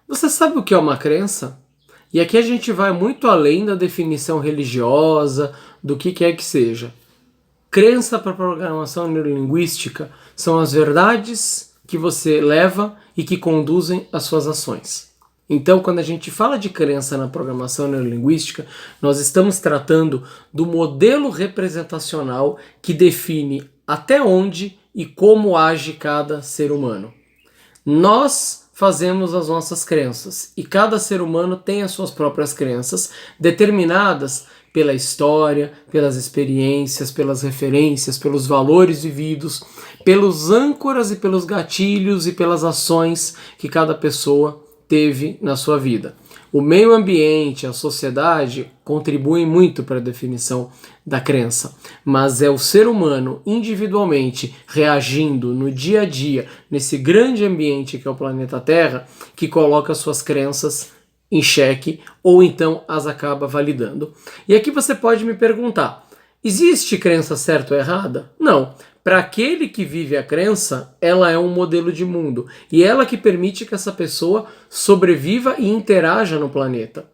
Você sabe o que é uma crença? E aqui a gente vai muito além da definição religiosa, do que quer que seja. Crença para programação neurolinguística são as verdades que você leva e que conduzem as suas ações. Então, quando a gente fala de crença na programação neurolinguística, nós estamos tratando do modelo representacional que define até onde e como age cada ser humano. Nós fazemos as nossas crenças e cada ser humano tem as suas próprias crenças, determinadas pela história, pelas experiências, pelas referências, pelos valores vividos, pelos âncoras e pelos gatilhos e pelas ações que cada pessoa teve na sua vida. O meio ambiente, a sociedade contribuem muito para a definição da crença, mas é o ser humano individualmente reagindo no dia a dia, nesse grande ambiente que é o planeta Terra, que coloca suas crenças em xeque ou então as acaba validando. E aqui você pode me perguntar: existe crença certa ou errada? Não. Para aquele que vive a crença, ela é um modelo de mundo e ela que permite que essa pessoa sobreviva e interaja no planeta.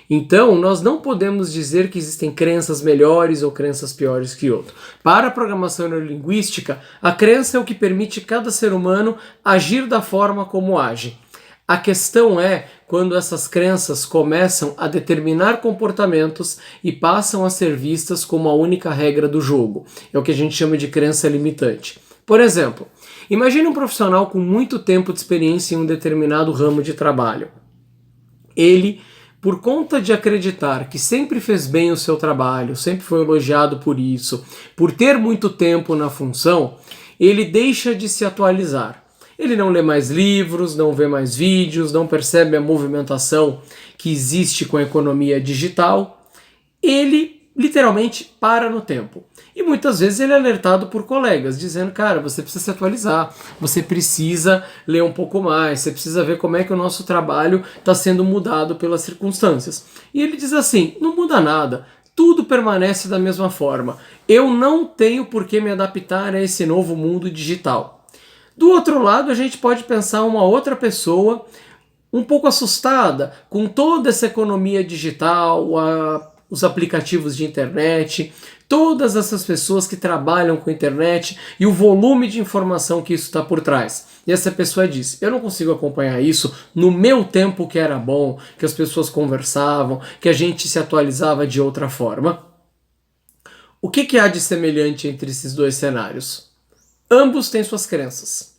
Então, nós não podemos dizer que existem crenças melhores ou crenças piores que outro. Para a programação neurolinguística, a crença é o que permite cada ser humano agir da forma como age. A questão é quando essas crenças começam a determinar comportamentos e passam a ser vistas como a única regra do jogo. É o que a gente chama de crença limitante. Por exemplo, imagine um profissional com muito tempo de experiência em um determinado ramo de trabalho. Ele, por conta de acreditar que sempre fez bem o seu trabalho, sempre foi elogiado por isso, por ter muito tempo na função, ele deixa de se atualizar. Ele não lê mais livros, não vê mais vídeos, não percebe a movimentação que existe com a economia digital. Ele literalmente para no tempo. E muitas vezes ele é alertado por colegas, dizendo: cara, você precisa se atualizar, você precisa ler um pouco mais, você precisa ver como é que o nosso trabalho está sendo mudado pelas circunstâncias. E ele diz assim: não muda nada, tudo permanece da mesma forma. Eu não tenho por que me adaptar a esse novo mundo digital. Do outro lado, a gente pode pensar uma outra pessoa um pouco assustada com toda essa economia digital, os aplicativos de internet, todas essas pessoas que trabalham com internet e o volume de informação que isso está por trás. E essa pessoa diz: eu não consigo acompanhar isso no meu tempo que era bom, que as pessoas conversavam, que a gente se atualizava de outra forma. O que há de semelhante entre esses dois cenários? Ambos têm suas crenças.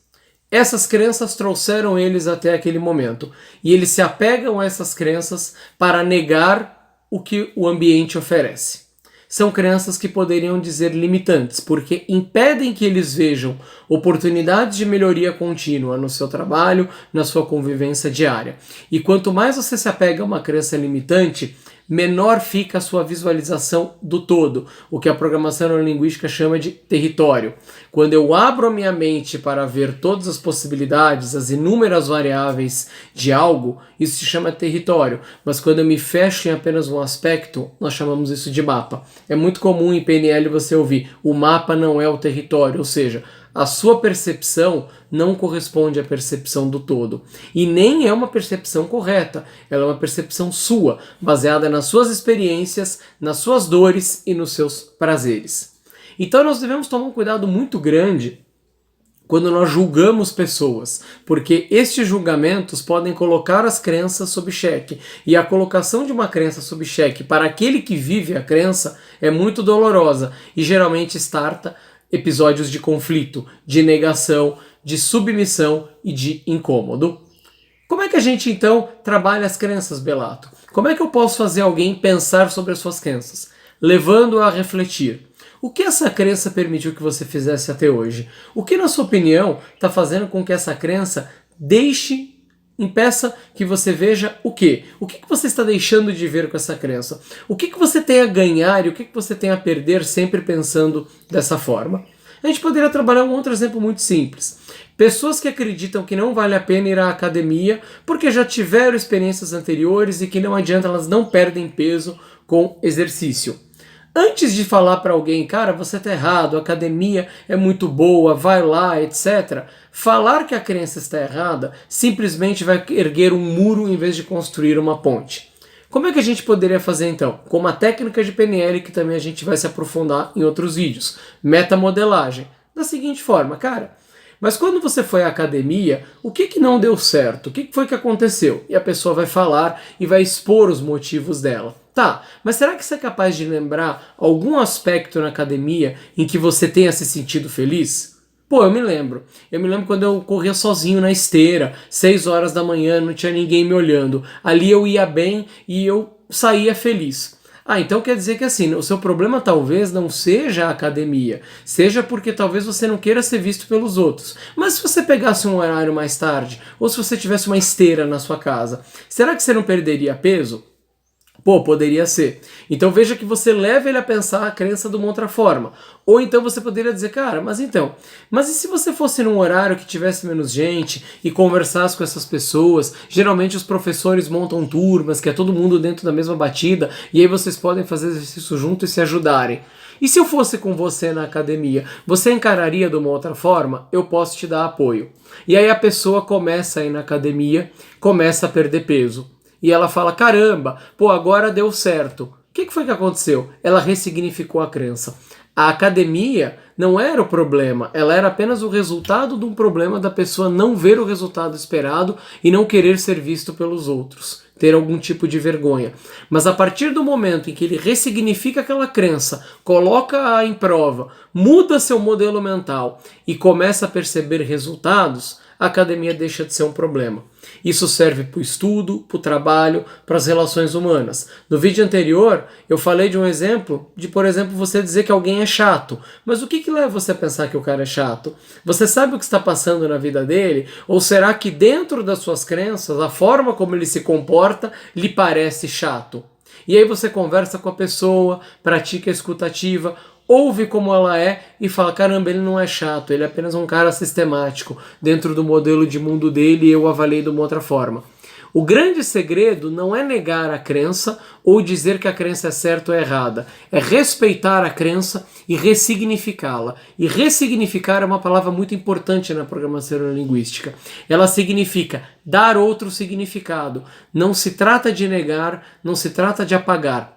Essas crenças trouxeram eles até aquele momento. E eles se apegam a essas crenças para negar o que o ambiente oferece. São crenças que poderiam dizer limitantes, porque impedem que eles vejam oportunidades de melhoria contínua no seu trabalho, na sua convivência diária. E quanto mais você se apega a uma crença limitante, menor fica a sua visualização do todo, o que a programação neurolinguística chama de território. Quando eu abro a minha mente para ver todas as possibilidades, as inúmeras variáveis de algo, isso se chama território. Mas quando eu me fecho em apenas um aspecto, nós chamamos isso de mapa. É muito comum em PNL você ouvir: o mapa não é o território, ou seja, a sua percepção não corresponde à percepção do todo. E nem é uma percepção correta, ela é uma percepção sua, baseada nas suas experiências, nas suas dores e nos seus prazeres. Então nós devemos tomar um cuidado muito grande quando nós julgamos pessoas, porque estes julgamentos podem colocar as crenças sob xeque. E a colocação de uma crença sob xeque para aquele que vive a crença é muito dolorosa e geralmente starta episódios de conflito, de negação, de submissão e de incômodo. Como é que a gente então trabalha as crenças, Belato? Como é que eu posso fazer alguém pensar sobre as suas crenças? Levando-a a refletir. O que essa crença permitiu que você fizesse até hoje? O que, na sua opinião, está fazendo com que essa crença impeça que você veja o quê? O que você está deixando de ver com essa crença? O que você tem a ganhar e o que você tem a perder sempre pensando dessa forma? A gente poderia trabalhar um outro exemplo muito simples. Pessoas que acreditam que não vale a pena ir à academia porque já tiveram experiências anteriores e que não adianta, elas não perdem peso com exercício. Antes de falar para alguém, cara, você tá errado, a academia é muito boa, vai lá, etc. Falar que a crença está errada simplesmente vai erguer um muro em vez de construir uma ponte. Como é que a gente poderia fazer então? Com uma técnica de PNL que também a gente vai se aprofundar em outros vídeos. Metamodelagem. Da seguinte forma, cara, mas quando você foi à academia, o que não deu certo? O que foi que aconteceu? E a pessoa vai falar e vai expor os motivos dela. Tá, mas será que você é capaz de lembrar algum aspecto na academia em que você tenha se sentido feliz? Pô, eu me lembro. Eu me lembro quando eu corria sozinho na esteira, 6 horas da manhã, não tinha ninguém me olhando. Ali eu ia bem e eu saía feliz. Ah, então quer dizer que assim, o seu problema talvez não seja a academia, seja porque talvez você não queira ser visto pelos outros. Mas se você pegasse um horário mais tarde, ou se você tivesse uma esteira na sua casa, será que você não perderia peso? Pô, poderia ser. Então veja que você leva ele a pensar a crença de uma outra forma. Ou então você poderia dizer, cara, mas e se você fosse num horário que tivesse menos gente e conversasse com essas pessoas? Geralmente os professores montam turmas, que é todo mundo dentro da mesma batida, e aí vocês podem fazer exercício junto e se ajudarem. E se eu fosse com você na academia, você encararia de uma outra forma? Eu posso te dar apoio. E aí a pessoa começa a ir na academia, começa a perder peso. E ela fala, caramba, pô, agora deu certo. O que foi que aconteceu? Ela ressignificou a crença. A academia não era o problema, ela era apenas o resultado de um problema da pessoa não ver o resultado esperado e não querer ser visto pelos outros, ter algum tipo de vergonha. Mas a partir do momento em que ele ressignifica aquela crença, coloca-a em prova, muda seu modelo mental e começa a perceber resultados, a academia deixa de ser um problema. Isso serve para o estudo, para o trabalho, para as relações humanas. No vídeo anterior, eu falei de um exemplo de, por exemplo, você dizer que alguém é chato. Mas o que leva você a pensar que o cara é chato? Você sabe o que está passando na vida dele? Ou será que dentro das suas crenças, a forma como ele se comporta lhe parece chato? E aí você conversa com a pessoa, pratica a escutativa, ouve como ela é e fala, caramba, ele não é chato, ele é apenas um cara sistemático. Dentro do modelo de mundo dele, eu avaliei de uma outra forma. O grande segredo não é negar a crença ou dizer que a crença é certa ou errada. É respeitar a crença e ressignificá-la. E ressignificar é uma palavra muito importante na programação neurolinguística. Ela significa dar outro significado. Não se trata de negar, não se trata de apagar.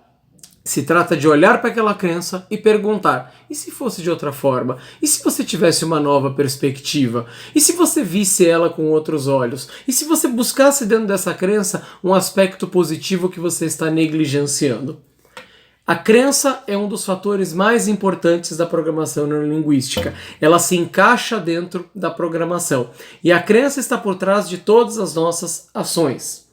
Se trata de olhar para aquela crença e perguntar, e se fosse de outra forma? E se você tivesse uma nova perspectiva? E se você visse ela com outros olhos? E se você buscasse dentro dessa crença um aspecto positivo que você está negligenciando? A crença é um dos fatores mais importantes da programação neurolinguística. Ela se encaixa dentro da programação. E a crença está por trás de todas as nossas ações.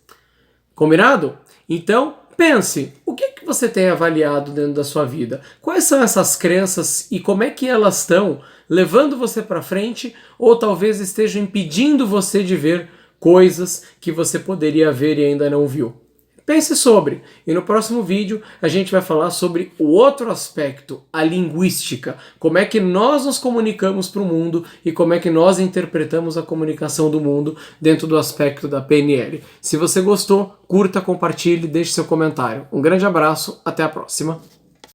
Combinado? Então, pense, o que você tem avaliado dentro da sua vida? Quais são essas crenças e como é que elas estão levando você para frente ou talvez estejam impedindo você de ver coisas que você poderia ver e ainda não viu? Pense sobre, e no próximo vídeo a gente vai falar sobre o outro aspecto, a linguística, como é que nós nos comunicamos para o mundo e como é que nós interpretamos a comunicação do mundo dentro do aspecto da PNL. Se você gostou, curta, compartilhe, deixe seu comentário. Um grande abraço, até a próxima.